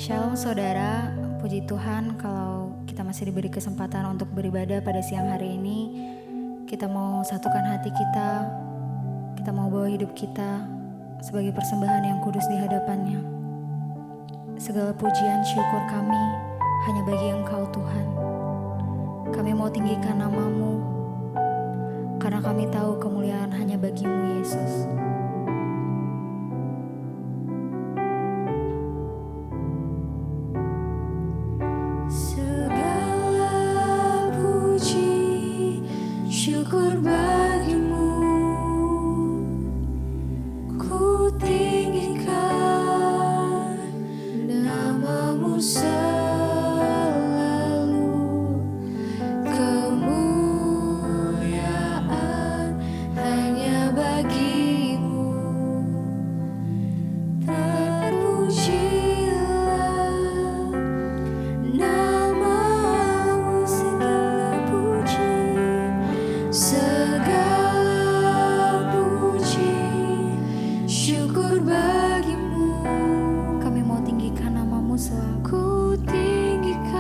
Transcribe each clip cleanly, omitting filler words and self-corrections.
Shalom saudara, puji Tuhan kalau kita masih diberi kesempatan untuk beribadah pada siang hari ini. Kita mau satukan hati kita mau bawa hidup kita sebagai persembahan yang kudus di hadapannya. Segala pujian syukur kami hanya bagi Engkau Tuhan. Kami mau tinggikan nama-Mu, karena kami tahu kemuliaan hanya bagi-Mu Yesus. Syukur bagimu, ku tinggikan nama-Mu selalu. Kemuliaan hanya bagi-Mu, terpujilah nama-Mu, segala puji. Segala puji, syukur bagimu. Kami mau tinggikan nama-Mu selalu. Ku tinggikan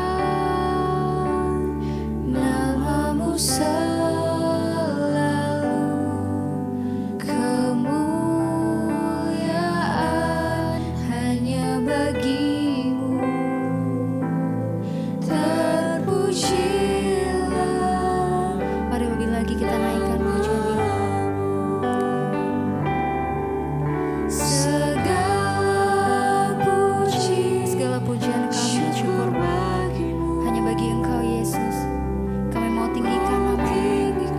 nama-Mu selalu. Kemuliaan hanya bagi-Mu, terpujilah. Mari lebih lagi kita naikkan pujian ini. Segala pujian kami syukur hanya bagi Engkau Yesus. Kami mau tinggikan nama-Mu.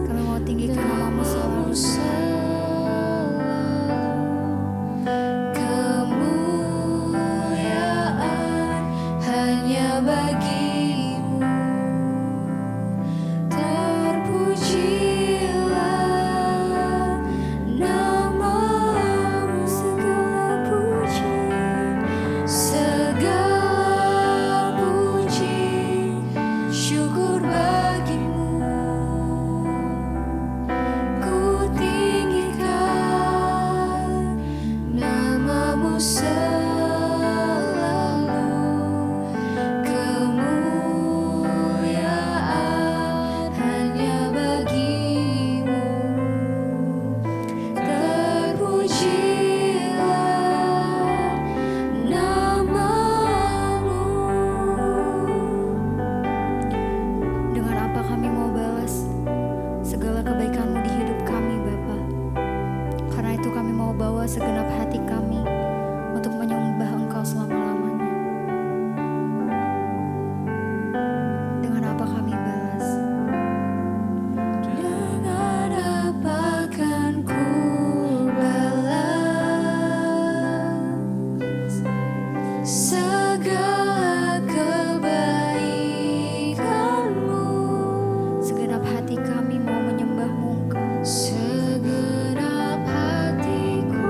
Kami mau tinggikan nama-Mu selalu. Kemuliaan hanya bagi-Mu, terpujilah nama-Mu, segala puji. Segala puji, syukur bagi-Mu. Ku tinggikan nama-Mu selalu. Kemuliaan hanya bagi-Mu, terpujilah nama-Mu. Dengan apa kami mau balas segala kebaikan-Mu di hidup kami, Bapa. Karena itu kami mau bawa segenap hati kami untuk menyembah Engkau selama-lamanya. Dengan apa kami balas? Dengan apa kan ku balas segala kebaikan-Mu? Segenap hati kami mau menyembah-Mu Engkau. Segenap hatiku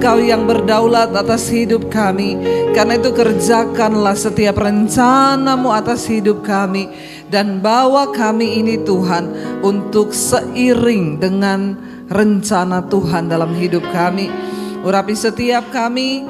Engkau yang berdaulat atas hidup kami. Karena itu kerjakanlah setiap rencanamu atas hidup kami. Dan bawa kami ini Tuhan untuk seiring dengan rencana Tuhan dalam hidup kami. Urapi setiap kami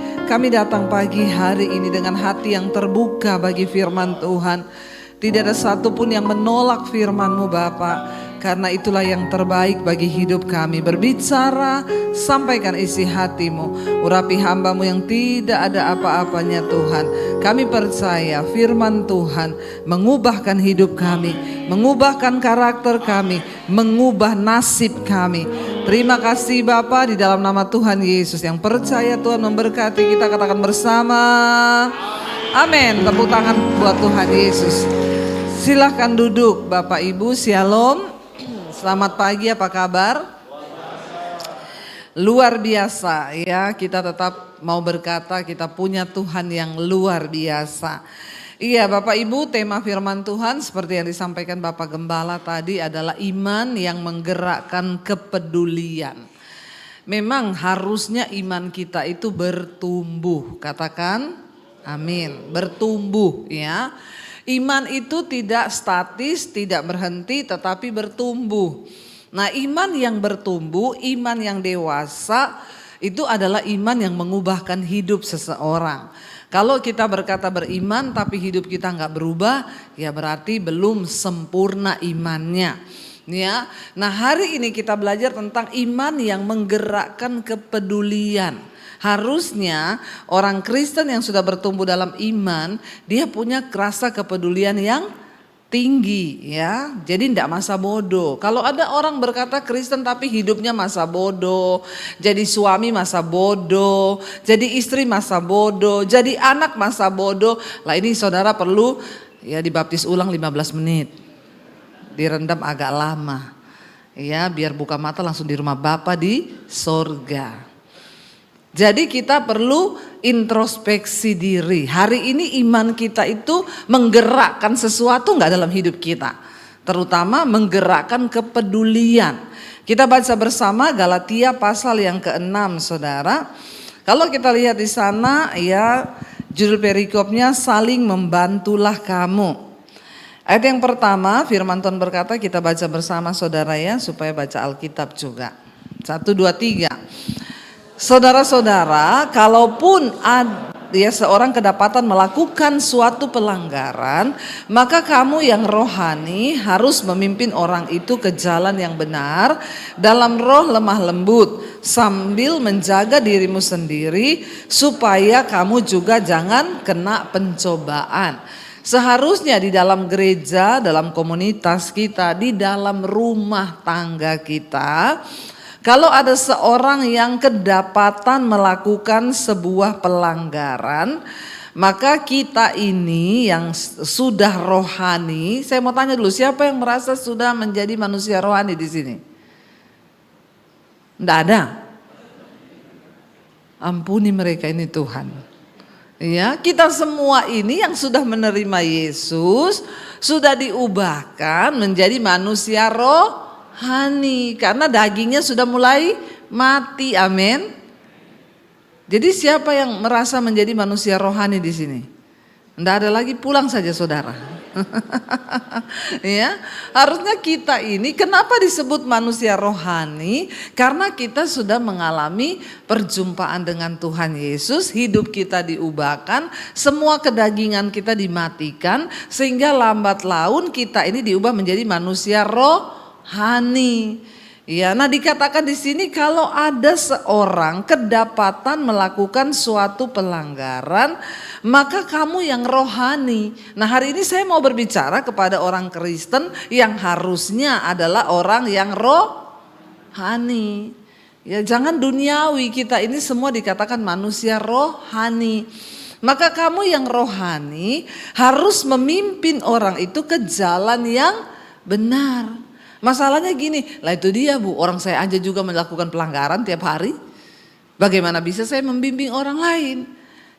datang pagi hari ini dengan hati yang terbuka bagi firman Tuhan. Tidak ada satupun yang menolak firman-Mu Bapa. Karena itulah yang terbaik bagi hidup kami. Berbicara, sampaikan isi hati-Mu. Urapi hamba-Mu yang tidak ada apa-apanya Tuhan. Kami percaya firman Tuhan mengubahkan hidup kami, mengubahkan karakter kami, mengubah nasib kami. Terima kasih Bapa, di dalam nama Tuhan Yesus. Yang percaya Tuhan memberkati kita, katakan bersama amin. Tepuk tangan buat Tuhan Yesus. Silahkan duduk Bapak Ibu, Shalom. Selamat pagi, apa kabar? Luar biasa ya, kita tetap mau berkata kita punya Tuhan yang luar biasa. Iya Bapak Ibu, tema firman Tuhan seperti yang disampaikan Bapak Gembala tadi adalah iman yang menggerakkan kepedulian. Memang harusnya iman kita itu bertumbuh, katakan amin, bertumbuh ya. Iman itu tidak statis, tidak berhenti tetapi bertumbuh. Nah iman yang bertumbuh, iman yang dewasa itu adalah iman yang mengubahkan hidup seseorang. Kalau kita berkata beriman tapi hidup kita nggak berubah, ya berarti belum sempurna imannya. Ya, nah hari ini kita belajar tentang iman yang menggerakkan kepedulian. Harusnya orang Kristen yang sudah bertumbuh dalam iman, dia punya rasa kepedulian yang tinggi ya. Jadi tidak masa bodoh. Kalau ada orang berkata Kristen tapi hidupnya masa bodoh, jadi suami masa bodoh, jadi istri masa bodoh, jadi anak masa bodoh. Lah ini saudara perlu ya dibaptis ulang 15 menit. Direndam agak lama. Ya, biar buka mata langsung di rumah Bapa di sorga. Jadi kita perlu introspeksi diri. Hari ini iman kita itu menggerakkan sesuatu enggak dalam hidup kita? Terutama menggerakkan kepedulian. Kita baca bersama Galatia pasal yang ke-6 saudara. Kalau kita lihat di sana ya judul perikopnya saling membantulah kamu. Ayat yang pertama firman Tuhan berkata, kita baca bersama saudara ya supaya baca Alkitab juga. 1, 2, 3. Saudara-saudara, kalaupun seorang kedapatan melakukan suatu pelanggaran, maka kamu yang rohani harus memimpin orang itu ke jalan yang benar dalam roh lemah lembut, sambil menjaga dirimu sendiri supaya kamu juga jangan kena pencobaan. Seharusnya di dalam gereja, dalam komunitas kita, di dalam rumah tangga kita, kalau ada seorang yang kedapatan melakukan sebuah pelanggaran, maka kita ini yang sudah rohani, saya mau tanya dulu, siapa yang merasa sudah menjadi manusia rohani di sini? Tidak ada. Ampuni mereka ini Tuhan. Ya, kita semua ini yang sudah menerima Yesus sudah diubahkan menjadi manusia rohani. Karena dagingnya sudah mulai mati, amin. Jadi siapa yang merasa menjadi manusia rohani di sini? Tidak ada lagi, pulang saja saudara. Ya, harusnya kita ini kenapa disebut manusia rohani? Karena kita sudah mengalami perjumpaan dengan Tuhan Yesus, hidup kita diubahkan, semua kedagingan kita dimatikan, sehingga lambat laun kita ini diubah menjadi manusia rohani. Ya, nah dikatakan di sini kalau ada seorang kedapatan melakukan suatu pelanggaran, maka kamu yang rohani. Nah hari ini saya mau berbicara kepada orang Kristen yang harusnya adalah orang yang rohani. Ya jangan duniawi, kita ini semua dikatakan manusia rohani. Maka kamu yang rohani harus memimpin orang itu ke jalan yang benar. Masalahnya gini, lah itu dia Bu, orang saya aja juga melakukan pelanggaran tiap hari. Bagaimana bisa saya membimbing orang lain?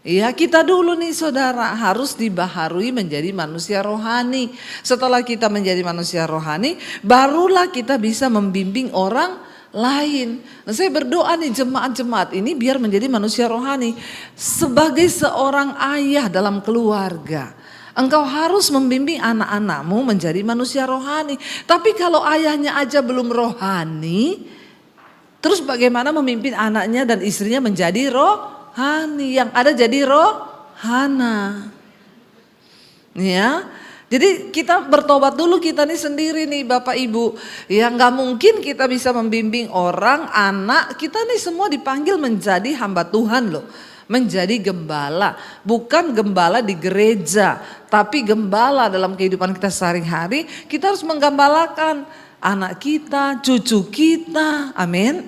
Ya kita dulu nih saudara harus dibaharui menjadi manusia rohani. Setelah kita menjadi manusia rohani, barulah kita bisa membimbing orang lain. Nah, saya berdoa nih jemaat-jemaat ini biar menjadi manusia rohani. Sebagai seorang ayah dalam keluarga, engkau harus membimbing anak-anakmu menjadi manusia rohani. Tapi kalau ayahnya aja belum rohani, terus bagaimana memimpin anaknya dan istrinya menjadi rohani? Yang ada jadi rohana. Ya. Jadi kita bertobat dulu kita nih sendiri nih Bapak Ibu. Ya gak mungkin kita bisa membimbing orang, anak. Kita nih semua dipanggil menjadi hamba Tuhan loh. Menjadi gembala. Bukan gembala di gereja. Tapi gembala dalam kehidupan kita sehari-hari. Kita harus menggembalakan anak kita, cucu kita. Amin.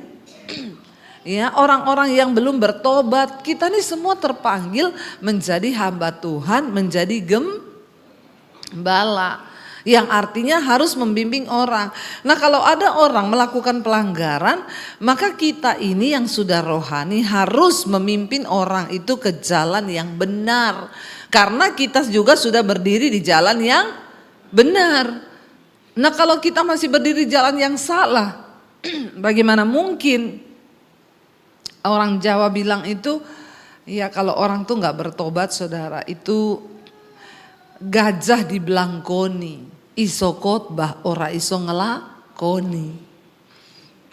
Ya, orang-orang yang belum bertobat. Kita nih semua terpanggil menjadi hamba Tuhan. Menjadi gembala, yang artinya harus membimbing orang. Nah, kalau ada orang melakukan pelanggaran, maka kita ini yang sudah rohani harus memimpin orang itu ke jalan yang benar. Karena kita juga sudah berdiri di jalan yang benar. Nah, kalau kita masih berdiri di jalan yang salah, bagaimana mungkin? Orang Jawa bilang itu, ya kalau orang tuh gak bertobat saudara, itu gajah di belangkoni, iso khotbah ora iso ngelakoni.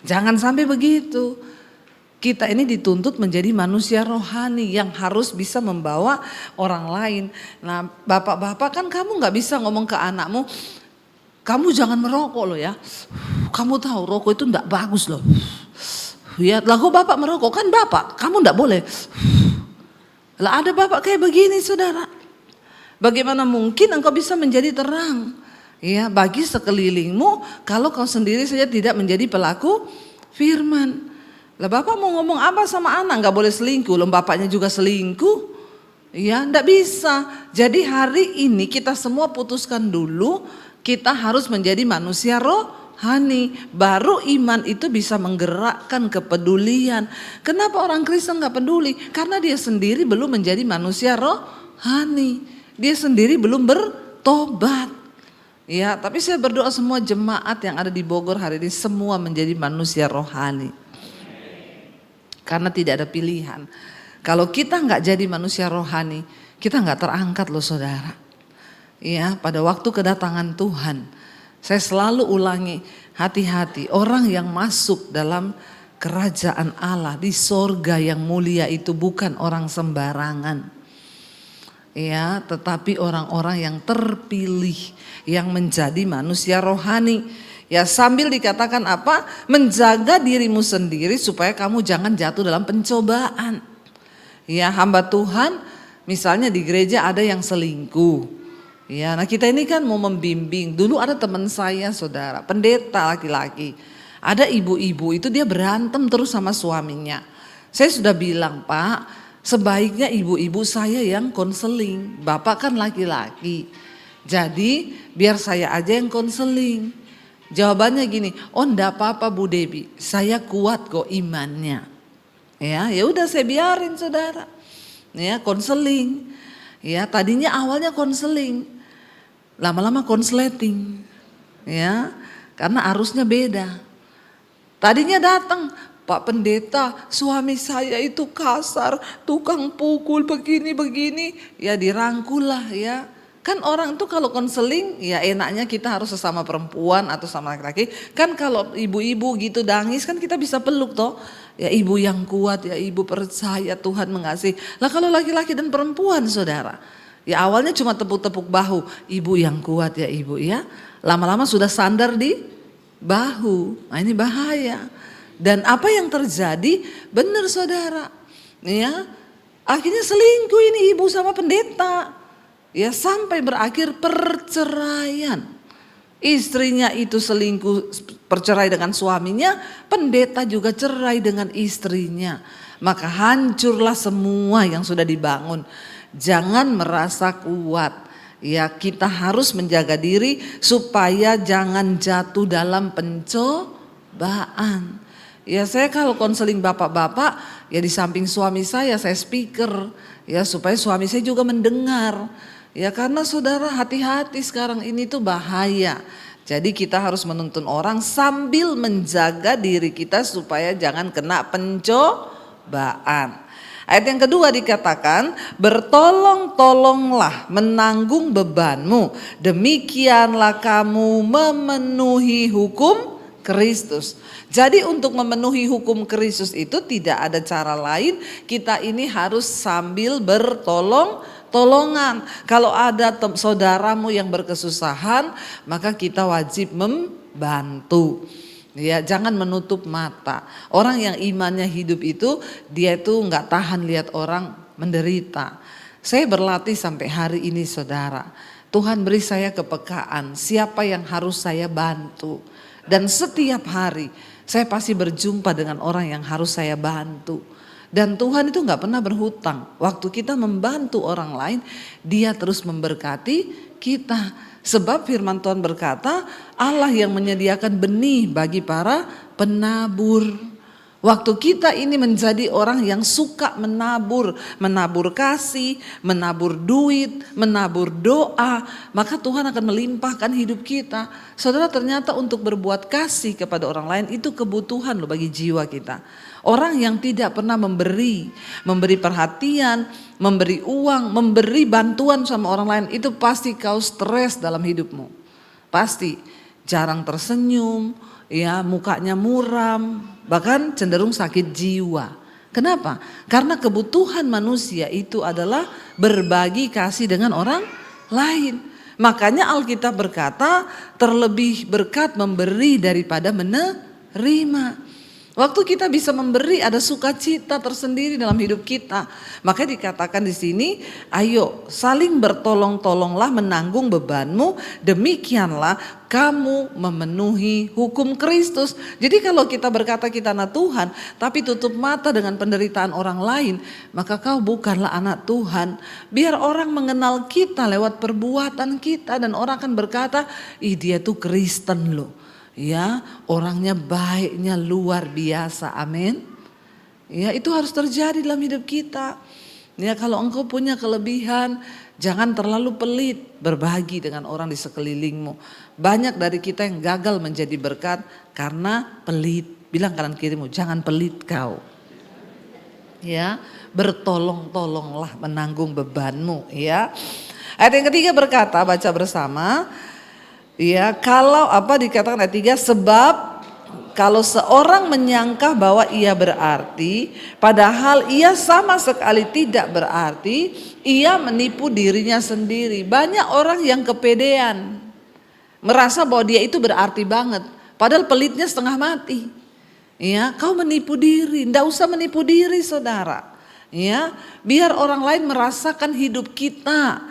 Jangan sampai begitu. Kita ini dituntut menjadi manusia rohani yang harus bisa membawa orang lain. Nah, bapak-bapak kan kamu gak bisa ngomong ke anakmu, kamu jangan merokok loh ya. Kamu tahu rokok itu gak bagus loh. Ya, lah kok bapak merokok, kan bapak, kamu gak boleh. Lah ada bapak kayak begini saudara. Bagaimana mungkin engkau bisa menjadi terang ya bagi sekelilingmu kalau kau sendiri saja tidak menjadi pelaku firman. Lah bapak mau ngomong apa sama anak? Gak boleh selingkuh, loh bapaknya juga selingkuh. Ya enggak bisa. Jadi hari ini kita semua putuskan dulu kita harus menjadi manusia rohani. Baru iman itu bisa menggerakkan kepedulian. Kenapa orang Kristen gak peduli? Karena dia sendiri belum menjadi manusia rohani. Dia sendiri belum bertobat. Ya, tapi saya berdoa semua jemaat yang ada di Bogor hari ini semua menjadi manusia rohani. Karena tidak ada pilihan. Kalau kita nggak jadi manusia rohani, kita nggak terangkat loh saudara. Ya, pada waktu kedatangan Tuhan, saya selalu ulangi, hati-hati orang yang masuk dalam kerajaan Allah di sorga yang mulia itu bukan orang sembarangan. Ya, tetapi orang-orang yang terpilih yang menjadi manusia rohani. Ya, sambil dikatakan apa? Menjaga dirimu sendiri supaya kamu jangan jatuh dalam pencobaan. Ya, hamba Tuhan misalnya di gereja ada yang selingkuh. Ya, nah kita ini kan mau membimbing. Dulu ada teman saya saudara, pendeta laki-laki. Ada ibu-ibu itu dia berantem terus sama suaminya. Saya sudah bilang, Pak, sebaiknya ibu-ibu saya yang konseling, bapak kan laki-laki. Jadi biar saya aja yang konseling. Jawabannya gini, oh enggak apa-apa Bu Debi, saya kuat kok imannya. Ya udah saya biarin saudara. Ya konseling. Ya tadinya awalnya konseling, lama-lama konsleting. Ya karena arusnya beda. Tadinya datang, Pak Pendeta, suami saya itu kasar, tukang pukul begini-begini. Ya dirangkul lah ya. Kan orang itu kalau konseling ya enaknya kita harus sesama perempuan atau sama laki-laki. Kan kalau ibu-ibu gitu nangis kan kita bisa peluk toh. Ya ibu yang kuat, ya ibu percaya Tuhan mengasihi. Lah kalau laki-laki dan perempuan saudara. Ya awalnya cuma tepuk-tepuk bahu. Ibu yang kuat ya ibu ya. Lama-lama sudah sandar di bahu. Nah ini bahaya. Dan apa yang terjadi benar saudara, ya akhirnya selingkuh ini ibu sama pendeta, ya sampai berakhir perceraian. Istrinya itu selingkuh, percerai dengan suaminya, pendeta juga cerai dengan istrinya. Maka hancurlah semua yang sudah dibangun. Jangan merasa kuat, ya kita harus menjaga diri supaya jangan jatuh dalam pencobaan. Ya saya kalau konseling bapak-bapak ya di samping suami saya speaker ya supaya suami saya juga mendengar. Ya karena saudara hati-hati sekarang ini tuh bahaya. Jadi kita harus menuntun orang sambil menjaga diri kita supaya jangan kena pencobaan. Ayat yang kedua dikatakan, bertolong-tolonglah menanggung bebanmu, demikianlah kamu memenuhi hukum Kristus. Jadi untuk memenuhi hukum Kristus itu tidak ada cara lain, kita ini harus sambil bertolong-tolongan. Kalau ada saudaramu yang berkesusahan, maka kita wajib membantu. Ya, jangan menutup mata. Orang yang imannya hidup itu, dia itu nggak tahan lihat orang menderita. Saya berlatih sampai hari ini saudara. Tuhan beri saya kepekaan, siapa yang harus saya bantu. Dan setiap hari saya pasti berjumpa dengan orang yang harus saya bantu. Dan Tuhan itu nggak pernah berhutang. Waktu kita membantu orang lain, Dia terus memberkati kita. Sebab firman Tuhan berkata, Allah yang menyediakan benih bagi para penabur. Waktu kita ini menjadi orang yang suka menabur kasih, menabur duit, menabur doa, maka Tuhan akan melimpahkan hidup kita. Saudara, ternyata untuk berbuat kasih kepada orang lain itu kebutuhan loh bagi jiwa kita. Orang yang tidak pernah memberi perhatian, memberi uang, memberi bantuan sama orang lain, itu pasti kau stres dalam hidupmu. Pasti jarang tersenyum, ya mukanya muram, bahkan cenderung sakit jiwa. Kenapa? Karena kebutuhan manusia itu adalah berbagi kasih dengan orang lain. Makanya Alkitab berkata, terlebih berkat memberi daripada menerima. Waktu kita bisa memberi, ada sukacita tersendiri dalam hidup kita. Makanya dikatakan di sini, ayo saling bertolong-tolonglah menanggung bebanmu, demikianlah kamu memenuhi hukum Kristus. Jadi kalau kita berkata kita anak Tuhan, tapi tutup mata dengan penderitaan orang lain, maka kau bukanlah anak Tuhan. Biar orang mengenal kita lewat perbuatan kita, dan orang akan berkata, ih dia tuh Kristen loh. Ya, orangnya baiknya luar biasa, amin. Ya, itu harus terjadi dalam hidup kita. Ya, kalau engkau punya kelebihan, jangan terlalu pelit berbagi dengan orang di sekelilingmu. Banyak dari kita yang gagal menjadi berkat karena pelit. Bilang kanan kirimu, jangan pelit kau. Ya, bertolong-tolonglah menanggung bebanmu. Ya, ayat yang ketiga berkata, baca bersama. Ya, kalau dikatakan ayat 3, sebab kalau seorang menyangka bahwa ia berarti, padahal ia sama sekali tidak berarti, ia menipu dirinya sendiri. Banyak orang yang kepedean, merasa bahwa dia itu berarti banget, padahal pelitnya setengah mati. Ya, kau menipu diri, ndak usah menipu diri saudara. Ya, biar orang lain merasakan hidup kita.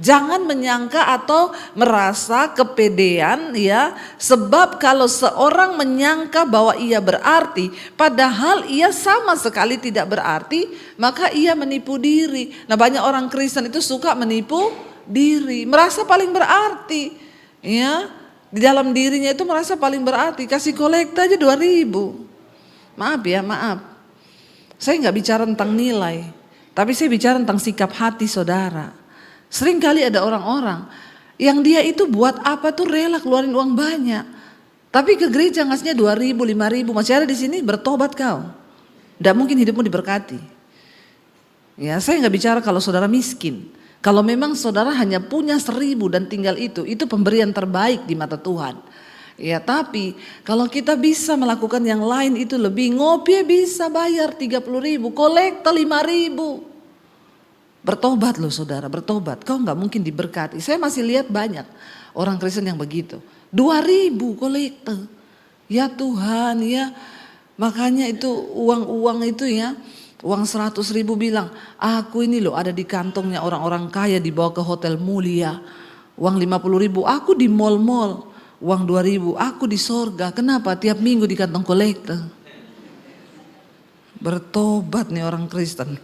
Jangan menyangka atau merasa kepedean ya, sebab kalau seorang menyangka bahwa ia berarti padahal ia sama sekali tidak berarti, maka ia menipu diri. Nah, banyak orang Kristen itu suka menipu diri, merasa paling berarti. Ya, di dalam dirinya itu merasa paling berarti, kasih kolekta aja 2.000. Maaf. Saya nggak bicara tentang nilai, tapi saya bicara tentang sikap hati saudara. Sering kali ada orang-orang yang dia itu buat apa tuh rela keluarin uang banyak. Tapi ke gereja ngasihnya 2.000, 5.000, masih ada di sini, bertobat kau. Tidak mungkin hidupmu diberkati. Ya, saya nggak bicara kalau saudara miskin. Kalau memang saudara hanya punya 1.000 dan tinggal itu pemberian terbaik di mata Tuhan. Ya, tapi kalau kita bisa melakukan yang lain itu lebih, ngopi bisa bayar 30.000, kolekta 5.000. Bertobat loh saudara, bertobat. Kau gak mungkin diberkati. Saya masih lihat banyak orang Kristen yang begitu. 2.000 kolekte. Ya Tuhan ya. Makanya itu uang itu ya. Uang 100.000 bilang, aku ini loh ada di kantongnya orang-orang kaya dibawa ke hotel mulia. Uang 50.000 aku di mall-mall. Uang 2.000 aku di sorga. Kenapa? Tiap minggu di kantong kolekte. Bertobat nih orang Kristen.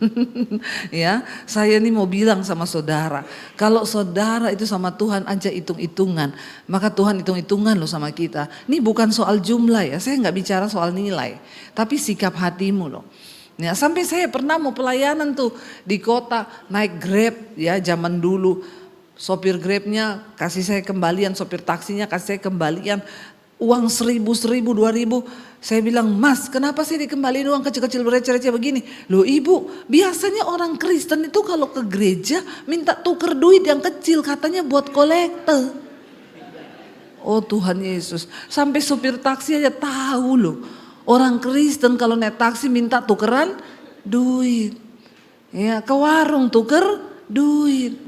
Ya, saya ini mau bilang sama saudara, kalau saudara itu sama Tuhan aja hitung-hitungan, maka Tuhan hitung-hitungan loh sama kita. Ini bukan soal jumlah ya, saya nggak bicara soal nilai, tapi sikap hatimu loh. Ya, sampai saya pernah mau pelayanan tuh di kota naik Grab ya zaman dulu. Sopir Grabnya kasih saya kembalian, sopir taksinya kasih saya kembalian. Uang 1.000, 2.000. Saya bilang, Mas kenapa sih dikembaliin uang kecil-kecil receh-receh begini? Loh ibu, biasanya orang Kristen itu kalau ke gereja minta tuker duit yang kecil, katanya buat kolekte. Oh Tuhan Yesus, sampai sopir taksi aja tahu loh. Orang Kristen kalau naik taksi minta tukeran duit. Ya, ke warung tuker duit.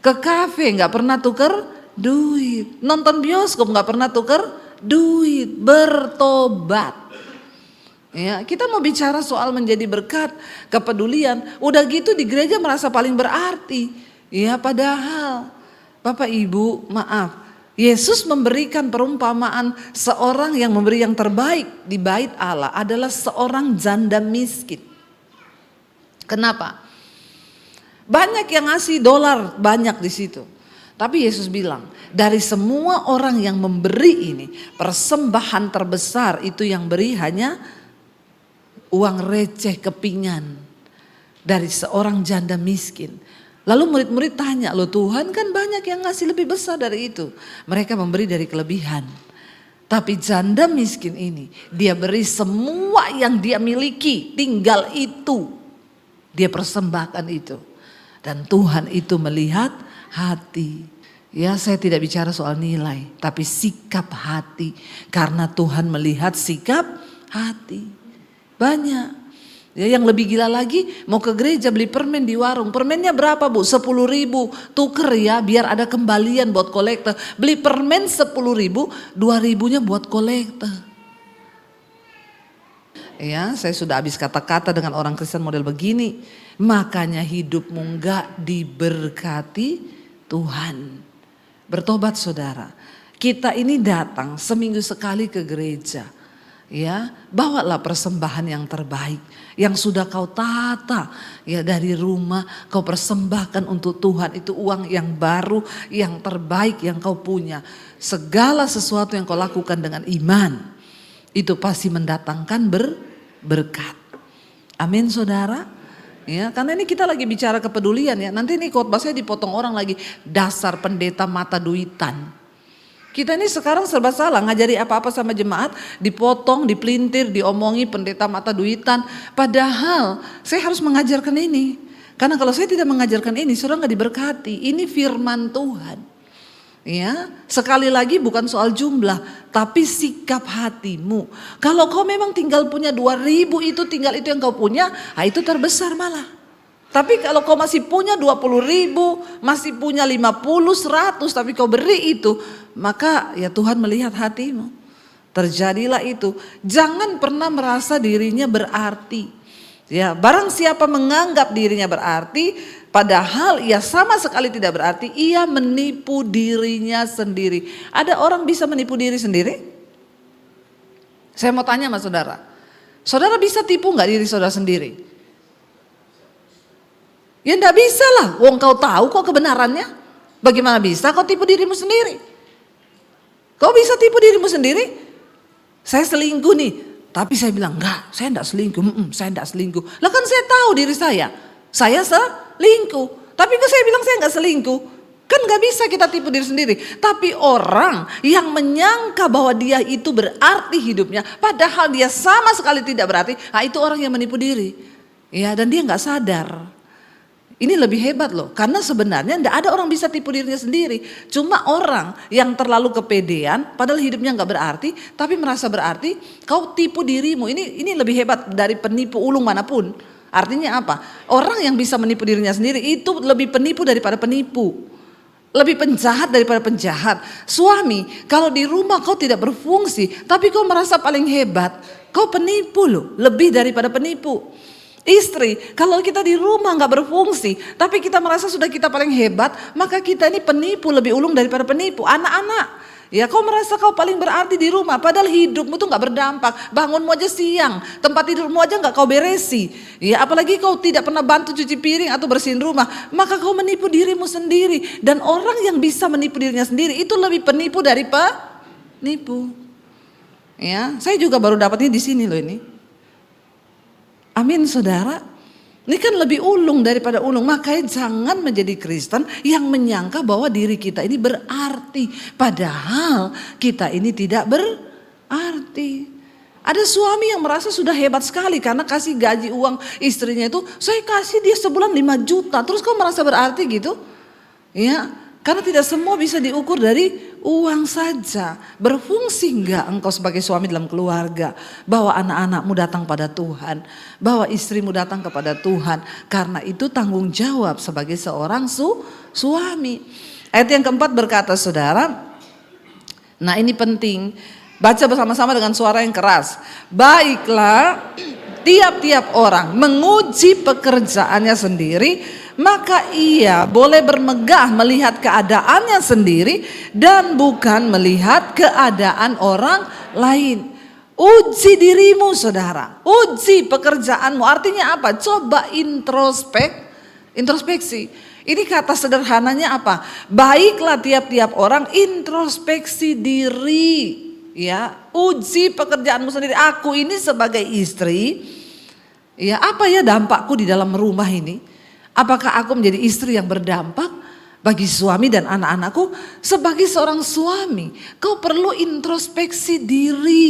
Ke kafe nggak pernah tuker duit. Nonton bioskop nggak pernah tuker duit. Bertobat. Ya, kita mau bicara soal menjadi berkat, kepedulian. Udah gitu di gereja merasa paling berarti. Ya padahal Bapak Ibu maaf. Yesus memberikan perumpamaan seorang yang memberi yang terbaik di bait Allah adalah seorang janda miskin. Kenapa? Banyak yang ngasih dolar banyak di situ. Tapi Yesus bilang, dari semua orang yang memberi ini, persembahan terbesar itu yang beri hanya uang receh kepingan dari seorang janda miskin. Lalu murid-murid tanya, loh Tuhan kan banyak yang ngasih lebih besar dari itu. Mereka memberi dari kelebihan. Tapi janda miskin ini, dia beri semua yang dia miliki, tinggal itu. Dia persembahkan itu. Dan Tuhan itu melihat hati. Ya saya tidak bicara soal nilai, tapi sikap hati. Karena Tuhan melihat sikap hati. Banyak. Ya, yang lebih gila lagi mau ke gereja beli permen di warung. Permennya berapa bu? 10.000. Tuker ya biar ada kembalian buat kolektor. Beli permen 10.000, 2.000-nya buat kolektor. Ya saya sudah habis kata-kata dengan orang Kristen model begini. Makanya hidupmu enggak diberkati Tuhan. Bertobat saudara. Kita ini datang seminggu sekali ke gereja. Ya, bawalah persembahan yang terbaik yang sudah kau tata ya dari rumah, kau persembahkan untuk Tuhan. Itu uang yang baru, yang terbaik yang kau punya. Segala sesuatu yang kau lakukan dengan iman itu pasti mendatangkan berkat. Amin saudara. Ya, karena ini kita lagi bicara kepedulian ya. Nanti ini khotbah saya dipotong orang lagi, dasar pendeta mata duitan. Kita ini sekarang serba salah, ngajari apa-apa sama jemaat, dipotong, dipelintir, diomongi pendeta mata duitan. Padahal saya harus mengajarkan ini. Karena kalau saya tidak mengajarkan ini, saudara nggak diberkati. Ini firman Tuhan. Ya, sekali lagi bukan soal jumlah, tapi sikap hatimu. Kalau kau memang tinggal punya 2.000 itu tinggal itu yang kau punya, itu terbesar malah. Tapi kalau kau masih punya 20.000, masih punya 50, 100, tapi kau beri itu, maka ya Tuhan melihat hatimu. Terjadilah itu. Jangan pernah merasa dirinya berarti. Ya, barang siapa menganggap dirinya berarti, padahal ia sama sekali tidak berarti, ia menipu dirinya sendiri. Ada orang bisa menipu diri sendiri? Saya mau tanya sama saudara. Saudara bisa tipu nggak diri saudara sendiri? Ya enggak bisa lah, wong kau tahu kok kebenarannya. Bagaimana bisa kau tipu dirimu sendiri? Kau bisa tipu dirimu sendiri? Saya selingkuh nih, tapi saya bilang enggak, saya enggak selingkuh, saya enggak selingkuh. Lah kan saya tahu diri saya selingkuh. Tapi kok saya bilang saya enggak selingkuh? Kan enggak bisa kita tipu diri sendiri. Tapi orang yang menyangka bahwa dia itu berarti hidupnya, padahal dia sama sekali tidak berarti, itu orang yang menipu diri. Ya, dan dia enggak sadar. Ini lebih hebat loh, karena sebenarnya tidak ada orang bisa tipu dirinya sendiri. Cuma orang yang terlalu kepedean, padahal hidupnya nggak berarti, tapi merasa berarti, kau tipu dirimu. Ini lebih hebat dari penipu ulung manapun. Artinya apa? Orang yang bisa menipu dirinya sendiri itu lebih penipu daripada penipu. Lebih penjahat daripada penjahat. Suami, kalau di rumah kau tidak berfungsi, tapi kau merasa paling hebat, kau penipu loh, lebih daripada penipu. Istri, kalau kita di rumah nggak berfungsi, tapi kita merasa sudah kita paling hebat, maka kita ini penipu lebih ulung daripada penipu. Anak-anak, ya kau merasa kau paling berarti di rumah, padahal hidupmu tuh nggak berdampak. Bangunmu aja siang, tempat tidurmu aja nggak kau beresi. Ya apalagi kau tidak pernah bantu cuci piring atau bersihin rumah, maka kau menipu dirimu sendiri. Dan orang yang bisa menipu dirinya sendiri itu lebih penipu dari penipu. Ya, saya juga baru dapatnya di sini loh ini. Amin saudara. Ini kan lebih ulung daripada ulung. Makanya jangan menjadi Kristen yang menyangka bahwa diri kita ini berarti. Padahal kita ini tidak berarti. Ada suami yang merasa sudah hebat sekali karena kasih gaji uang istrinya itu, saya kasih dia sebulan 5 juta. Terus kau merasa berarti gitu? Ya, karena tidak semua bisa diukur dari uang saja. Berfungsi enggak engkau sebagai suami dalam keluarga? Bahwa anak-anakmu datang pada Tuhan. Bahwa istrimu datang kepada Tuhan. Karena itu tanggung jawab sebagai seorang suami. Ayat yang keempat berkata saudara, nah ini penting. Baca bersama-sama dengan suara yang keras. Baiklah, tiap-tiap orang menguji pekerjaannya sendiri, maka ia boleh bermegah melihat keadaannya sendiri dan bukan melihat keadaan orang lain. Uji dirimu saudara, uji pekerjaanmu. Artinya apa? Coba introspeksi. Ini kata sederhananya apa? Baiklah tiap-tiap orang introspeksi diri. Ya, uji pekerjaanmu sendiri. Aku ini sebagai istri, ya apa ya dampakku di dalam rumah ini? Apakah aku menjadi istri yang berdampak bagi suami dan anak-anakku? Sebagai seorang suami, kau perlu introspeksi diri.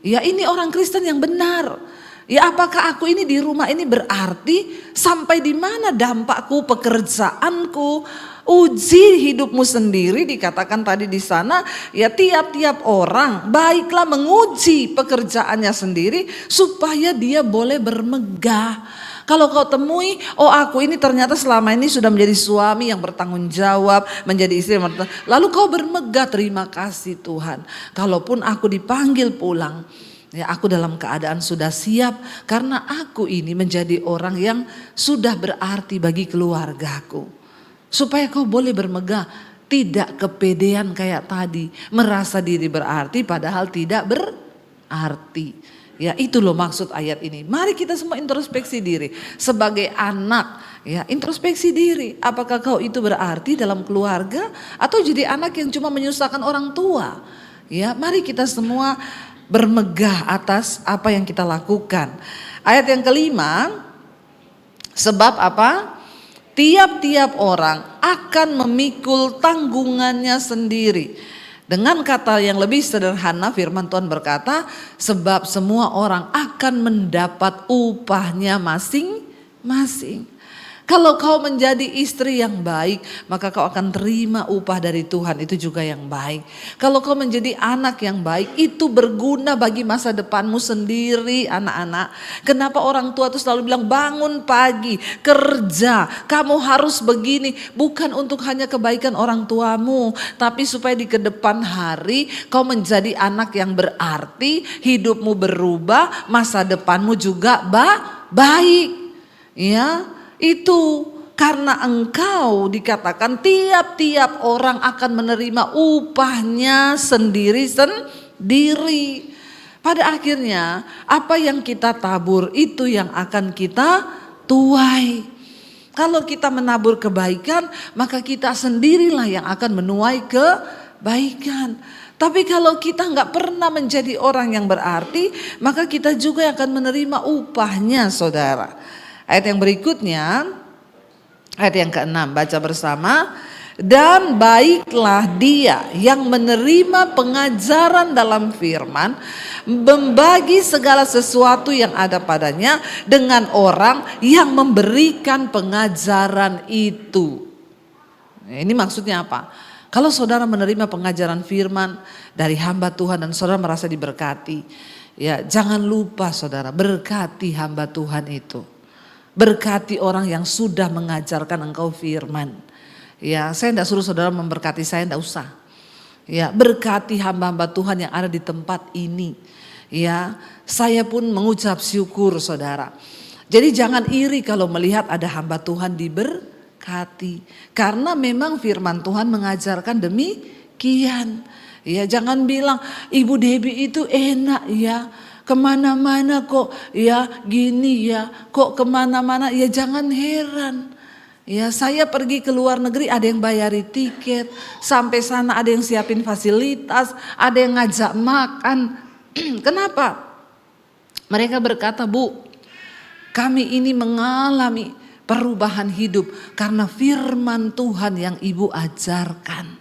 Ya, ini orang Kristen yang benar. Ya, apakah aku ini di rumah ini berarti? Sampai di mana dampakku, pekerjaanku? Uji hidupmu sendiri, dikatakan tadi di sana, ya tiap-tiap orang baiklah menguji pekerjaannya sendiri supaya dia boleh bermegah. Kalau kau temui, oh aku ini ternyata selama ini sudah menjadi suami yang bertanggung jawab, menjadi istri yang lalu kau bermegah, terima kasih Tuhan. Kalaupun aku dipanggil pulang, ya aku dalam keadaan sudah siap karena aku ini menjadi orang yang sudah berarti bagi keluargaku. Supaya kau boleh bermegah, tidak kepedean kayak tadi, merasa diri berarti padahal tidak berarti. Ya itu loh maksud ayat ini. Mari kita semua introspeksi diri sebagai anak. Ya introspeksi diri. Apakah kau itu berarti dalam keluarga atau jadi anak yang cuma menyusahkan orang tua? Ya mari kita semua bermegah atas apa yang kita lakukan. Ayat yang kelima, sebab apa? Tiap-tiap orang akan memikul tanggungannya sendiri. Dengan kata yang lebih sederhana firman Tuhan berkata, sebab semua orang akan mendapat upahnya masing-masing. Kalau kau menjadi istri yang baik, maka kau akan terima upah dari Tuhan, itu juga yang baik. Kalau kau menjadi anak yang baik, itu berguna bagi masa depanmu sendiri anak-anak. Kenapa orang tua itu selalu bilang bangun pagi, kerja, kamu harus begini. Bukan untuk hanya kebaikan orang tuamu, tapi supaya di kedepan hari kau menjadi anak yang berarti, hidupmu berubah, masa depanmu juga baik. Ya. Itu karena engkau dikatakan tiap-tiap orang akan menerima upahnya sendiri. Pada akhirnya apa yang kita tabur itu yang akan kita tuai. Kalau kita menabur kebaikan maka kita sendirilah yang akan menuai kebaikan. Tapi kalau kita nggak pernah menjadi orang yang berarti maka kita juga akan menerima upahnya saudara. Ayat yang berikutnya, ayat yang ke-6, baca bersama. Dan baiklah dia yang menerima pengajaran dalam firman, membagi segala sesuatu yang ada padanya dengan orang yang memberikan pengajaran itu. Ini maksudnya apa? Kalau saudara menerima pengajaran firman dari hamba Tuhan dan saudara merasa diberkati, ya jangan lupa saudara berkati hamba Tuhan itu. Berkati orang yang sudah mengajarkan engkau firman. Ya, saya tidak suruh saudara memberkati saya, tidak usah. Ya, berkati hamba-hamba Tuhan yang ada di tempat ini. Ya, saya pun mengucap syukur saudara. Jadi jangan iri kalau melihat ada hamba Tuhan diberkati. Karena memang firman Tuhan mengajarkan demikian. Ya, jangan bilang Ibu Debbie itu enak ya. Kemana-mana kok ya gini ya, kok kemana-mana ya jangan heran. Ya saya pergi ke luar negeri ada yang bayari tiket, sampai sana ada yang siapin fasilitas, ada yang ngajak makan. Kenapa? Mereka berkata Bu, Kami ini mengalami perubahan hidup karena firman Tuhan yang ibu ajarkan.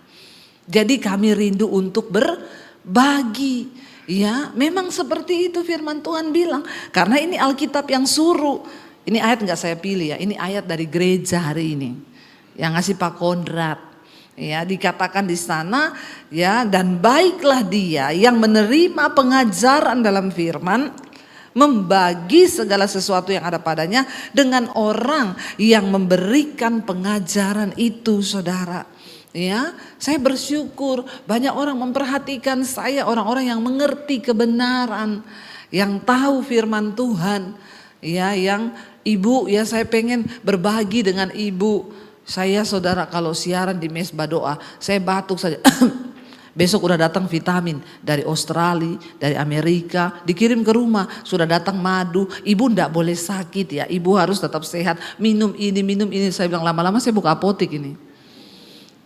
Jadi kami rindu untuk berbagi. Ya, memang seperti itu firman Tuhan bilang. Karena ini Alkitab yang suruh. Ini ayat gak saya pilih ya, ini ayat dari gereja hari ini. Yang ngasih Pak Kondrat. Ya, dikatakan di sana ya, dan baiklah dia yang menerima pengajaran dalam firman, membagi segala sesuatu yang ada padanya dengan orang yang memberikan pengajaran itu, saudara. Ya, saya bersyukur banyak orang memperhatikan saya, orang-orang yang mengerti kebenaran, yang tahu firman Tuhan. Ya, yang ibu ya, saya pengen berbagi dengan ibu. Saya saudara kalau siaran di mesbah doa, saya batuk saja. Besok udah datang vitamin dari Australia, dari Amerika, dikirim ke rumah. Sudah datang madu, ibu ndak boleh sakit ya, ibu harus tetap sehat. Minum ini. Saya bilang lama-lama saya buka apotek ini.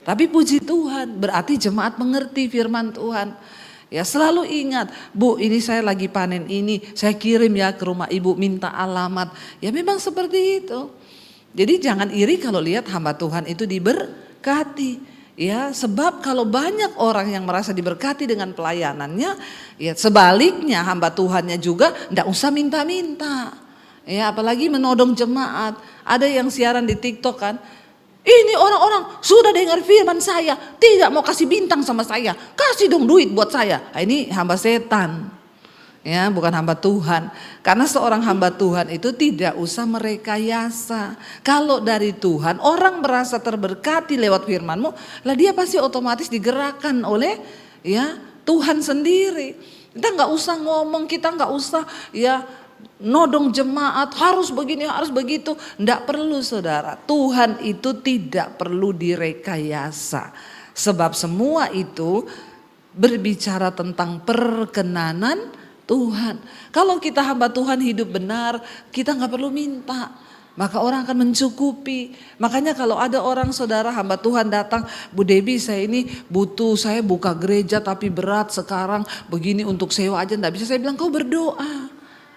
Tapi puji Tuhan, berarti jemaat mengerti firman Tuhan. Ya, selalu ingat, Bu, ini saya lagi panen ini, saya kirim ya ke rumah ibu, minta alamat. Ya memang seperti itu. Jadi jangan iri kalau lihat hamba Tuhan itu diberkati. Ya, sebab kalau banyak orang yang merasa diberkati dengan pelayanannya, ya sebaliknya hamba Tuhannya juga enggak usah minta-minta. Ya, apalagi menodong jemaat. Ada yang siaran di TikTok kan, ini orang-orang sudah dengar firman saya, tidak mau kasih bintang sama saya, kasih dong duit buat saya. Nah, ini hamba setan. Ya, bukan hamba Tuhan. Karena seorang hamba Tuhan itu tidak usah merekayasa. Kalau dari Tuhan orang merasa terberkati lewat firman-Mu, lah dia pasti otomatis digerakkan oleh ya Tuhan sendiri. Kita nggak usah ngomong, kita nggak usah ya nodong jemaat harus begini, harus begitu. Nggak perlu, saudara. Tuhan itu tidak perlu direkayasa. Sebab semua itu berbicara tentang perkenanan Tuhan. Kalau kita hamba Tuhan hidup benar, kita nggak perlu minta, maka orang akan mencukupi. Makanya kalau ada orang saudara hamba Tuhan datang, Bu Debbie saya ini butuh, saya buka gereja tapi berat sekarang begini untuk sewa aja nggak bisa. Saya bilang kau berdoa.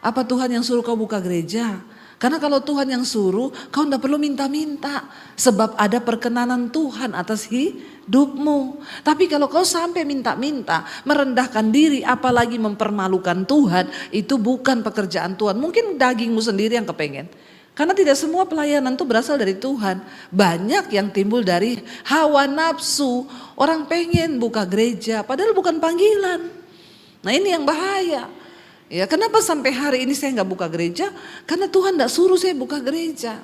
Apa Tuhan yang suruh kau buka gereja? Karena kalau Tuhan yang suruh, kau tidak perlu minta-minta. Sebab ada perkenanan Tuhan atas hidupmu. Tapi kalau kau sampai minta-minta, merendahkan diri, apalagi mempermalukan Tuhan, itu bukan pekerjaan Tuhan. Mungkin dagingmu sendiri yang kepengen. Karena tidak semua pelayanan itu berasal dari Tuhan. Banyak yang timbul dari hawa nafsu. Orang pengen buka gereja, padahal bukan panggilan. Nah ini yang bahaya. Ya, kenapa sampai hari ini saya nggak buka gereja? Karena Tuhan nggak suruh saya buka gereja.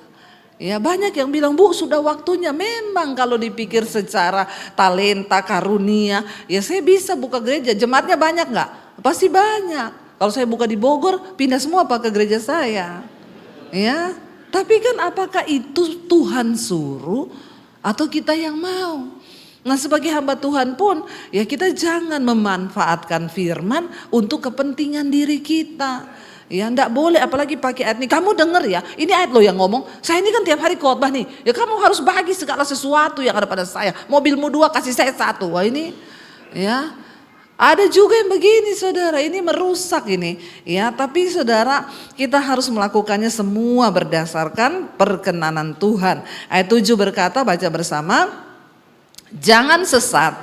Ya, banyak yang bilang, Bu sudah waktunya. Memang kalau dipikir secara talenta, karunia, ya saya bisa buka gereja. Jemaatnya banyak nggak? Pasti banyak. Kalau saya buka di Bogor, pindah semua apa ke gereja saya. Ya, tapi kan apakah itu Tuhan suruh atau kita yang mau? Nah sebagai hamba Tuhan pun ya kita jangan memanfaatkan firman untuk kepentingan diri kita. Ya enggak boleh, apalagi pakai ayat ini. Kamu denger ya, ini ayat lo yang ngomong. Saya ini kan tiap hari khotbah nih. Ya kamu harus bagi segala sesuatu yang ada pada saya. Mobilmu 2 kasih saya 1. Wah ini ya. Ada juga yang begini saudara, ini merusak ini. Ya, tapi saudara kita harus melakukannya semua berdasarkan perkenanan Tuhan. Ayat 7 berkata, baca bersama. Jangan sesat,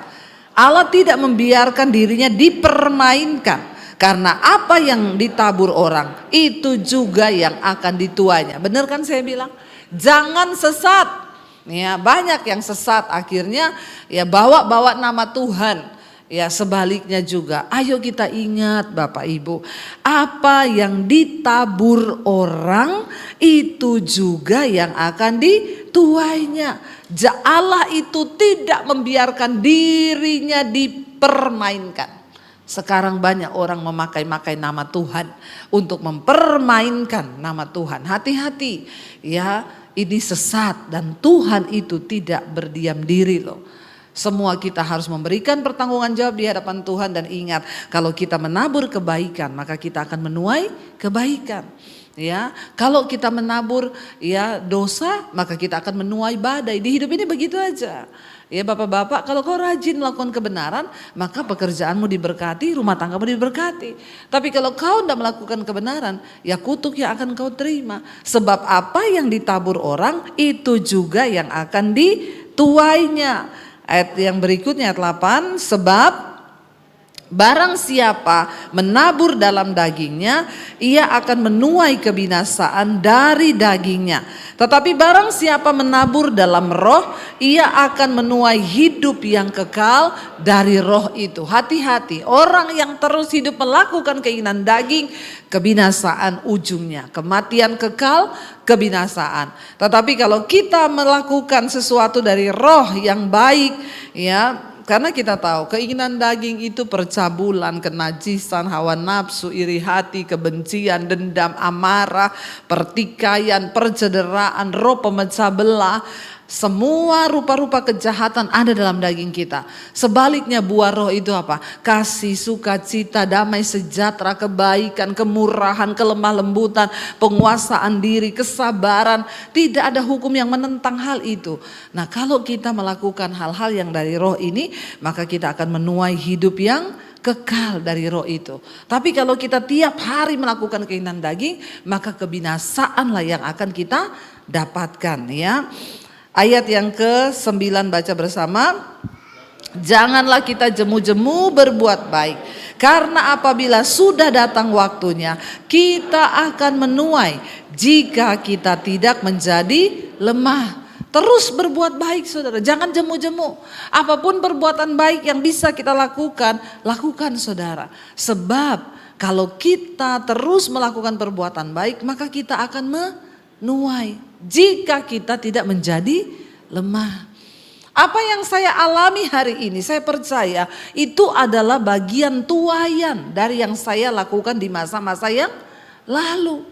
Allah tidak membiarkan dirinya dipermainkan. Karena apa yang ditabur orang, itu juga yang akan dituainya. Benar kan saya bilang? Jangan sesat. Ya, banyak yang sesat akhirnya ya bawa nama Tuhan. Ya sebaliknya juga, ayo kita ingat Bapak Ibu, apa yang ditabur orang itu juga yang akan dituainya. Allah itu tidak membiarkan dirinya dipermainkan. Sekarang banyak orang memakai nama Tuhan untuk mempermainkan nama Tuhan. Hati-hati ya, ini sesat dan Tuhan itu tidak berdiam diri loh. Semua kita harus memberikan pertanggungan jawab di hadapan Tuhan dan ingat kalau kita menabur kebaikan maka kita akan menuai kebaikan. Ya, kalau kita menabur ya dosa maka kita akan menuai badai. Di hidup ini begitu aja. Ya bapak-bapak, kalau kau rajin melakukan kebenaran, maka pekerjaanmu diberkati, rumah tanggamu diberkati. Tapi kalau kau tidak melakukan kebenaran, ya kutuk yang akan kau terima. Sebab apa yang ditabur orang, itu juga yang akan dituainya. Ayat yang berikutnya, ayat 8, sebab barang siapa menabur dalam dagingnya, ia akan menuai kebinasaan dari dagingnya. Tetapi barang siapa menabur dalam roh, ia akan menuai hidup yang kekal dari roh itu. Hati-hati, orang yang terus hidup melakukan keinginan daging, kebinasaan ujungnya. Kematian kekal, kebinasaan. Tetapi kalau kita melakukan sesuatu dari roh yang baik, ya, karena kita tahu keinginan daging itu percabulan, kenajisan, hawa nafsu, iri hati, kebencian, dendam, amarah, pertikaian, percederaan, roh pemecah belah. Semua rupa-rupa kejahatan ada dalam daging kita. Sebaliknya buah roh itu apa? Kasih, sukacita, damai sejahtera, kebaikan, kemurahan, kelemah lembutan, penguasaan diri, kesabaran. Tidak ada hukum yang menentang hal itu. Nah, kalau kita melakukan hal-hal yang dari roh ini, maka kita akan menuai hidup yang kekal dari roh itu. Tapi kalau kita tiap hari melakukan keinginan daging, maka kebinasaanlah yang akan kita dapatkan, ya. Ayat yang ke-9 baca bersama. Janganlah kita jemu-jemu berbuat baik, karena apabila sudah datang waktunya, kita akan menuai jika kita tidak menjadi lemah. Terus berbuat baik saudara, jangan jemu-jemu. Apapun perbuatan baik yang bisa kita lakukan, lakukan saudara. Sebab kalau kita terus melakukan perbuatan baik, maka kita akan menuai. Jika kita tidak menjadi lemah. Apa yang saya alami hari ini, saya percaya itu adalah bagian tuaian dari yang saya lakukan di masa-masa yang lalu.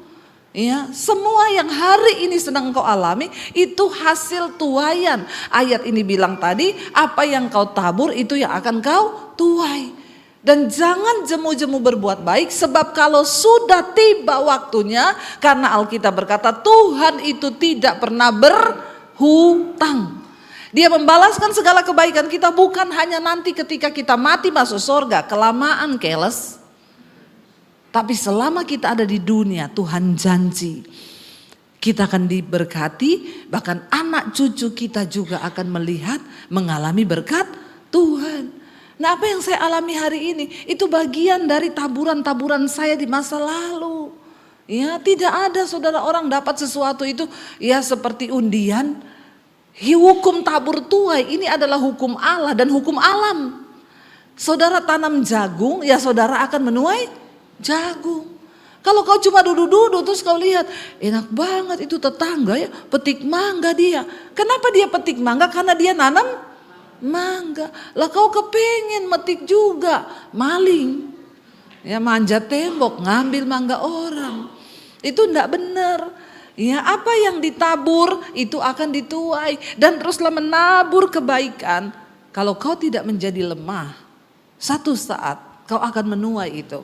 Ya, semua yang hari ini sedang kau alami itu hasil tuaian. Ayat ini bilang tadi, apa yang kau tabur itu yang akan kau tuai. Dan jangan jemu-jemu berbuat baik, sebab kalau sudah tiba waktunya, karena Alkitab berkata Tuhan itu tidak pernah berhutang. Dia membalaskan segala kebaikan kita bukan hanya nanti ketika kita mati masuk surga, kelamaan keles. Tapi selama kita ada di dunia, Tuhan janji kita akan diberkati, bahkan anak cucu kita juga akan melihat, mengalami berkat Tuhan. Nah, apa yang saya alami hari ini itu bagian dari taburan-taburan saya di masa lalu. Ya, tidak ada saudara orang dapat sesuatu itu ya seperti undian. Hukum tabur tuai ini adalah hukum Allah dan hukum alam. Saudara tanam jagung, ya saudara akan menuai jagung. Kalau kau cuma duduk-duduk terus kau lihat, enak banget itu tetangga ya, petik mangga dia. Kenapa dia petik mangga? Karena dia nanam mangga. Lah kau kepengen metik juga, maling. Ya, manjat tembok, ngambil mangga orang. Itu enggak benar. Ya, apa yang ditabur itu akan dituai. Dan teruslah menabur kebaikan. Kalau kau tidak menjadi lemah, satu saat kau akan menuai itu.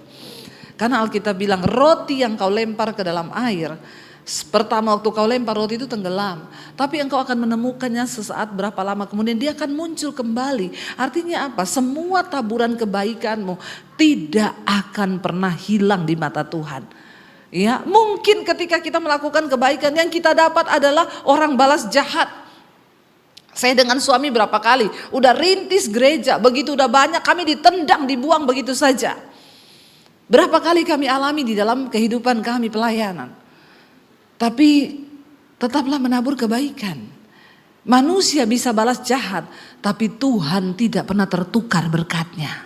Karena Alkitab bilang roti yang kau lempar ke dalam air, pertama waktu kau lempar roti itu tenggelam. Tapi engkau akan menemukannya sesaat berapa lama kemudian dia akan muncul kembali. Artinya apa? Semua taburan kebaikanmu tidak akan pernah hilang di mata Tuhan. Ya, mungkin ketika kita melakukan kebaikan yang kita dapat adalah orang balas jahat. Saya dengan suami berapa kali udah rintis gereja, begitu udah banyak kami ditendang, dibuang begitu saja. Berapa kali kami alami di dalam kehidupan kami pelayanan. Tapi tetaplah menabur kebaikan. Manusia bisa balas jahat, tapi Tuhan tidak pernah tertukar berkatnya.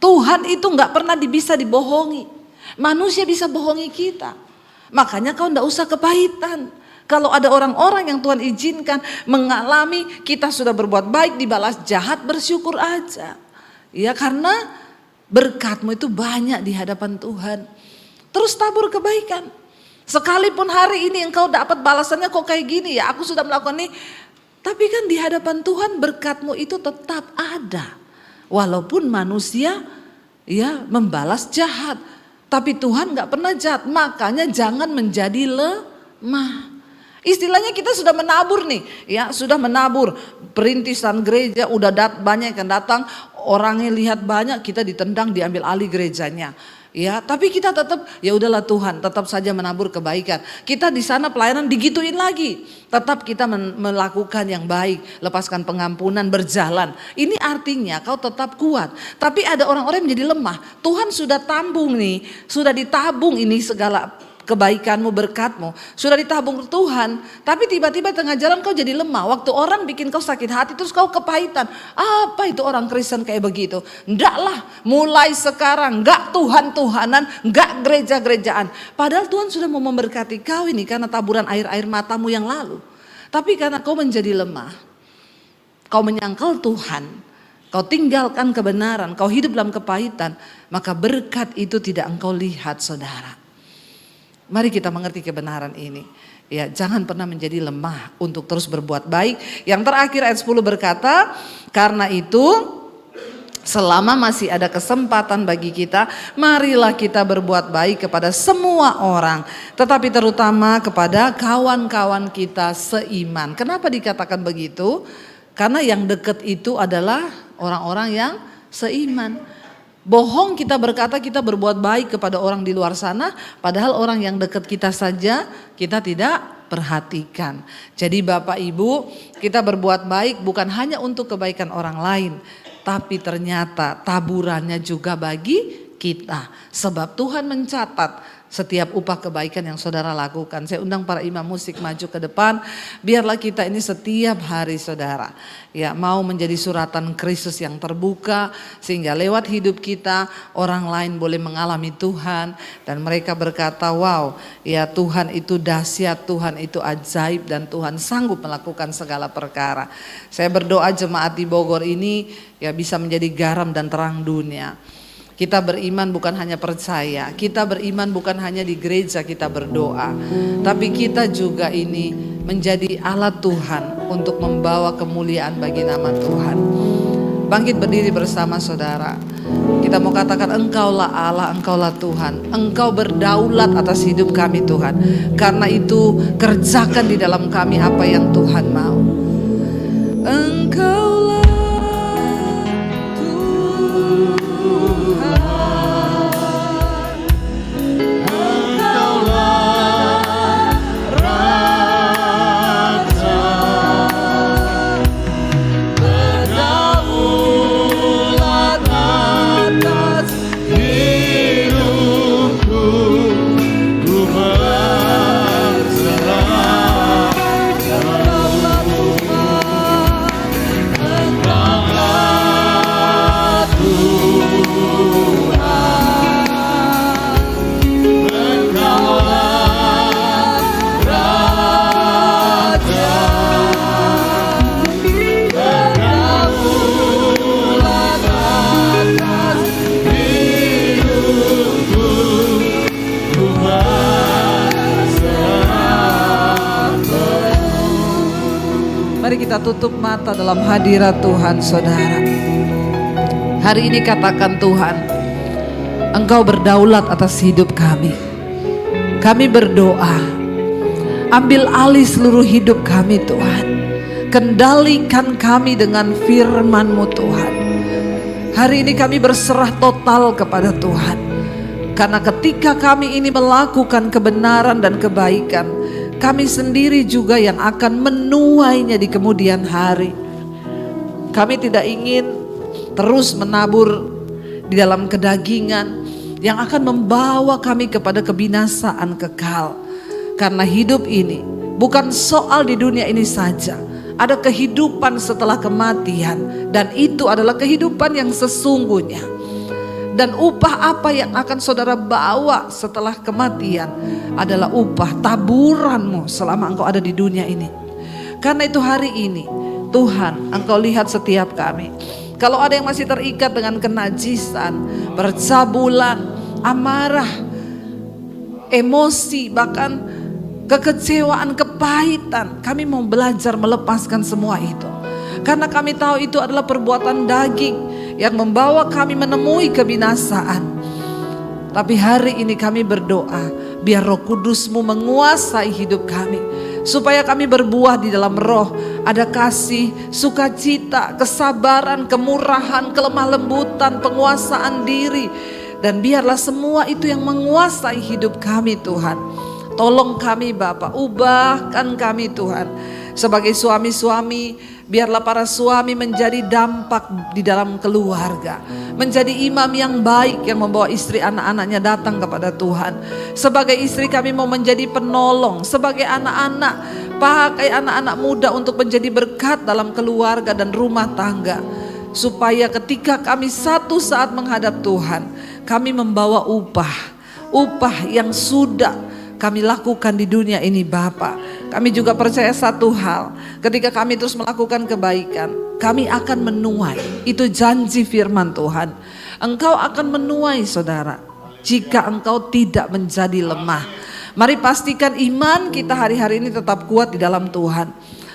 Tuhan itu gak pernah bisa dibohongi. Manusia bisa bohongi kita. Makanya kau gak usah kepahitan. Kalau ada orang-orang yang Tuhan izinkan mengalami kita sudah berbuat baik dibalas jahat, bersyukur aja. Ya, karena berkatmu itu banyak di hadapan Tuhan. Terus tabur kebaikan. Sekalipun hari ini engkau dapat balasannya kok kayak gini ya, aku sudah melakukan ini. Tapi kan di hadapan Tuhan berkatmu itu tetap ada. Walaupun manusia ya membalas jahat. Tapi Tuhan gak pernah jahat, makanya jangan menjadi lemah. Istilahnya kita sudah menabur nih, ya sudah menabur perintisan gereja, udah banyak yang datang, orangnya lihat banyak, kita ditendang, diambil alih gerejanya. Ya, tapi kita tetap ya udahlah Tuhan, tetap saja menabur kebaikan. Kita di sana pelayanan digituin lagi. Tetap kita melakukan yang baik, lepaskan pengampunan, berjalan. Ini artinya kau tetap kuat. Tapi ada orang-orang yang menjadi lemah. Tuhan sudah tabung nih, sudah ditabung ini segala kebaikanmu, berkatmu sudah ditabung Tuhan, tapi tiba-tiba tengah jalan kau jadi lemah. Waktu orang bikin kau sakit hati terus kau kepahitan. Apa itu orang Kristen kayak begitu? Enggak lah, mulai sekarang enggak Tuhan-Tuhanan, enggak gereja-gerejaan. Padahal Tuhan sudah mau memberkati kau ini karena taburan air-air matamu yang lalu. Tapi karena kau menjadi lemah, kau menyangkal Tuhan, kau tinggalkan kebenaran, kau hidup dalam kepahitan, maka berkat itu tidak engkau lihat, saudara. Mari kita mengerti kebenaran ini. Ya, jangan pernah menjadi lemah untuk terus berbuat baik. Yang terakhir ayat 10 berkata, karena itu selama masih ada kesempatan bagi kita, marilah kita berbuat baik kepada semua orang, tetapi terutama kepada kawan-kawan kita seiman. Kenapa dikatakan begitu? Karena yang dekat itu adalah orang-orang yang seiman. Bohong kita berkata kita berbuat baik kepada orang di luar sana, padahal orang yang dekat kita saja kita tidak perhatikan. Jadi Bapak Ibu, kita berbuat baik bukan hanya untuk kebaikan orang lain, tapi ternyata taburannya juga bagi kita. Sebab Tuhan mencatat setiap upah kebaikan yang saudara lakukan. Saya undang para imam musik maju ke depan. Biarlah kita ini setiap hari saudara, ya mau menjadi suratan Kristus yang terbuka. Sehingga lewat hidup kita orang lain boleh mengalami Tuhan. Dan mereka berkata, wow ya Tuhan itu dahsyat, Tuhan itu ajaib, dan Tuhan sanggup melakukan segala perkara. Saya berdoa jemaat di Bogor ini ya bisa menjadi garam dan terang dunia. Kita beriman bukan hanya percaya, kita beriman bukan hanya di gereja kita berdoa, tapi kita juga ini menjadi alat Tuhan untuk membawa kemuliaan bagi nama Tuhan. Bangkit berdiri bersama saudara. Kita mau katakan Engkaulah Allah, Engkaulah Tuhan. Engkau berdaulat atas hidup kami Tuhan. Karena itu kerjakan di dalam kami apa yang Tuhan mau. Engkaulah kita tutup mata dalam hadirat Tuhan saudara. Hari ini katakan Tuhan, Engkau berdaulat atas hidup kami. Kami berdoa, ambil alih seluruh hidup kami Tuhan. Kendalikan kami dengan firman-Mu Tuhan. Hari ini kami berserah total kepada Tuhan. Karena ketika kami ini melakukan kebenaran dan kebaikan, kami sendiri juga yang akan menuainya di kemudian hari. Kami tidak ingin terus menabur di dalam kedagingan yang akan membawa kami kepada kebinasaan kekal. Karena hidup ini bukan soal di dunia ini saja. Ada kehidupan setelah kematian, dan itu adalah kehidupan yang sesungguhnya. Dan upah apa yang akan saudara bawa setelah kematian adalah upah taburanmu selama engkau ada di dunia ini. Karena itu hari ini Tuhan, Engkau lihat setiap kami. Kalau ada yang masih terikat dengan kenajisan, percabulan, amarah, emosi, bahkan kekecewaan, kepahitan, kami mau belajar melepaskan semua itu. Karena kami tahu itu adalah perbuatan daging yang membawa kami menemui kebinasaan. Tapi hari ini kami berdoa, biar Roh Kudus-Mu menguasai hidup kami. supaya kami berbuah di dalam roh. Ada kasih, sukacita, kesabaran, kemurahan, kelemah lembutan, penguasaan diri. Dan biarlah semua itu yang menguasai hidup kami Tuhan. Tolong kami Bapa, ubahkan kami Tuhan. Sebagai suami-suami, biarlah para suami menjadi dampak di dalam keluarga. Menjadi imam yang baik yang membawa istri anak-anaknya datang kepada Tuhan. Sebagai istri kami mau menjadi penolong. Sebagai anak-anak, pakai anak-anak muda untuk menjadi berkat dalam keluarga dan rumah tangga. Supaya ketika kami satu saat menghadap Tuhan, kami membawa upah yang sudah kami lakukan di dunia ini Bapa. Kami juga percaya satu hal, ketika kami terus melakukan kebaikan, kami akan menuai. Itu janji firman Tuhan. Engkau akan menuai saudara, jika engkau tidak menjadi lemah. Mari pastikan iman kita hari-hari ini tetap kuat di dalam Tuhan.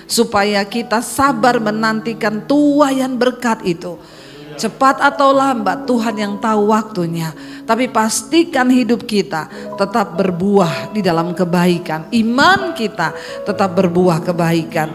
Supaya kita sabar menantikan tuaian berkat itu. Cepat atau lambat Tuhan yang tahu waktunya. Tapi pastikan hidup kita tetap berbuah di dalam kebaikan. Iman kita tetap berbuah kebaikan.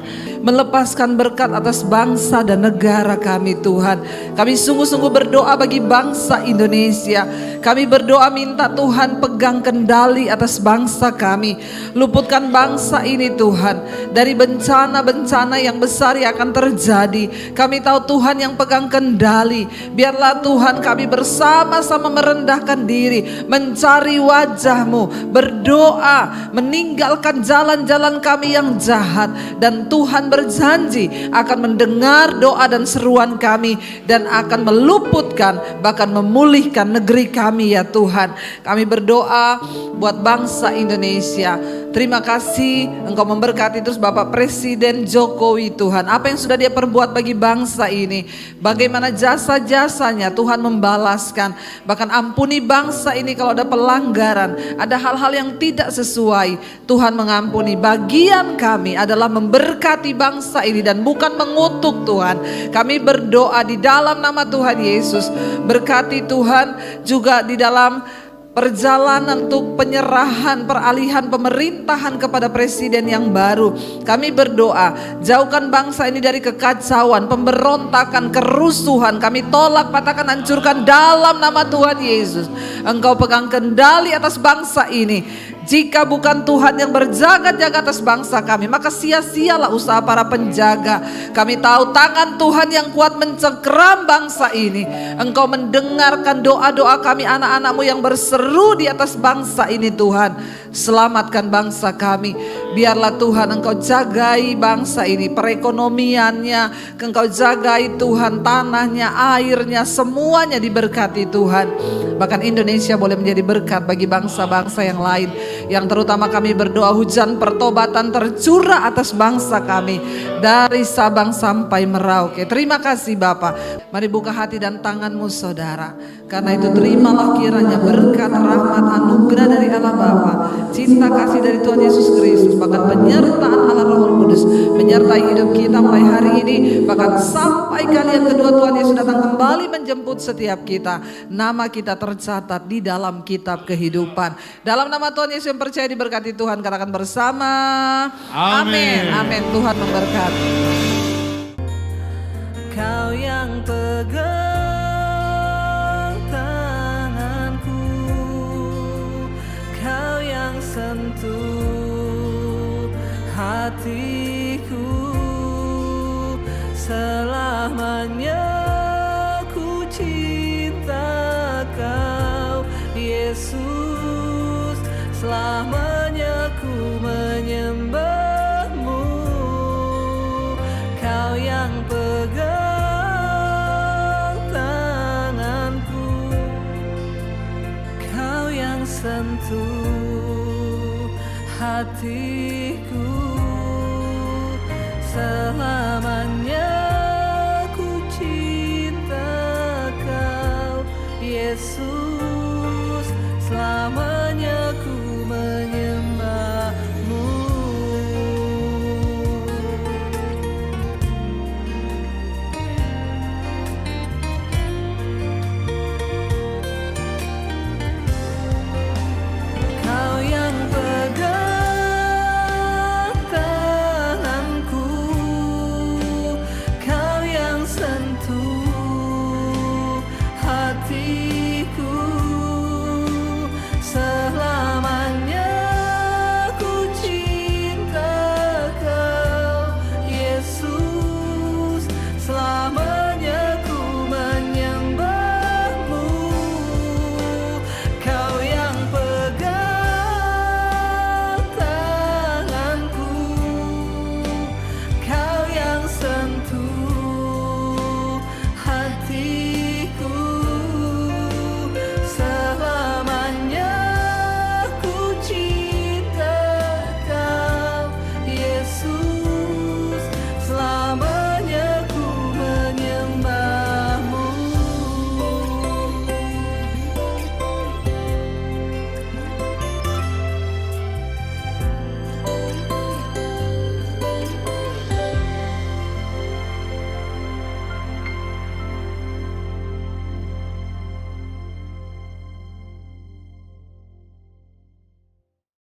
Melepaskan berkat atas bangsa dan negara kami Tuhan. Kami sungguh-sungguh berdoa bagi bangsa Indonesia. Kami berdoa minta Tuhan pegang kendali atas bangsa kami. Luputkan bangsa ini Tuhan dari bencana-bencana yang besar yang akan terjadi. Kami tahu Tuhan yang pegang kendali. Biarlah Tuhan kami bersama-sama merendahkan diri, mencari wajah-Mu, berdoa, meninggalkan jalan-jalan kami yang jahat. Dan Tuhan berjanji akan mendengar doa dan seruan kami dan akan meluputkan bahkan memulihkan negeri kami ya Tuhan. Kami berdoa buat bangsa Indonesia. Terima kasih Engkau memberkati terus Bapak Presiden Jokowi Tuhan. Apa yang sudah Dia perbuat bagi bangsa ini, bagaimana jasa-jasanya Tuhan membalaskan. Bahkan ampuni bangsa ini kalau ada pelanggaran, ada hal-hal yang tidak sesuai, Tuhan mengampuni. Bagian kami adalah memberkati bangsa ini dan bukan mengutuk Tuhan. Kami berdoa di dalam nama Tuhan Yesus. Berkati Tuhan juga di dalam perjalanan untuk penyerahan peralihan pemerintahan kepada presiden yang baru. Kami berdoa, jauhkan bangsa ini dari kekacauan, pemberontakan, kerusuhan. Kami tolak, patahkan, hancurkan dalam nama Tuhan Yesus. Engkau pegang kendali atas bangsa ini. Jika bukan Tuhan yang berjaga-jaga atas bangsa kami, maka sia-sialah usaha para penjaga. Kami tahu tangan Tuhan yang kuat mencengkeram bangsa ini. Engkau mendengarkan doa-doa kami anak-anak-Mu yang berseru di atas bangsa ini Tuhan. Selamatkan bangsa kami. Biarlah Tuhan Engkau jagai bangsa ini, perekonomiannya. Engkau jagai Tuhan tanahnya, airnya, semuanya diberkati Tuhan. Bahkan Indonesia boleh menjadi berkat bagi bangsa-bangsa yang lain. Yang terutama kami berdoa hujan pertobatan tercurah atas bangsa kami dari Sabang sampai Merauke. Terima kasih Bapak. Mari buka hati dan tanganmu saudara. Karena itu terimalah kiranya berkat, rahmat, anugerah dari Allah Bapa, cinta kasih dari Tuhan Yesus Kristus, bahkan penyertaan Allah Roh Kudus menyertai hidup kita mulai hari ini, bahkan sampai kalian kedua Tuhan Yesus datang kembali menjemput setiap kita. Nama kita tercatat di dalam kitab kehidupan. Dalam nama Tuhan Yesus yang percaya diberkati Tuhan, katakan bersama. Amin. Amin. Tuhan memberkati. Kau yang pegang tanganku, Kau yang sentuh hatiku, selamanya ku cinta Kau Yesus, selamanya ku menyembah-Mu. Kau yang pegang tanganku, Kau yang sentuh hatiku, selamanya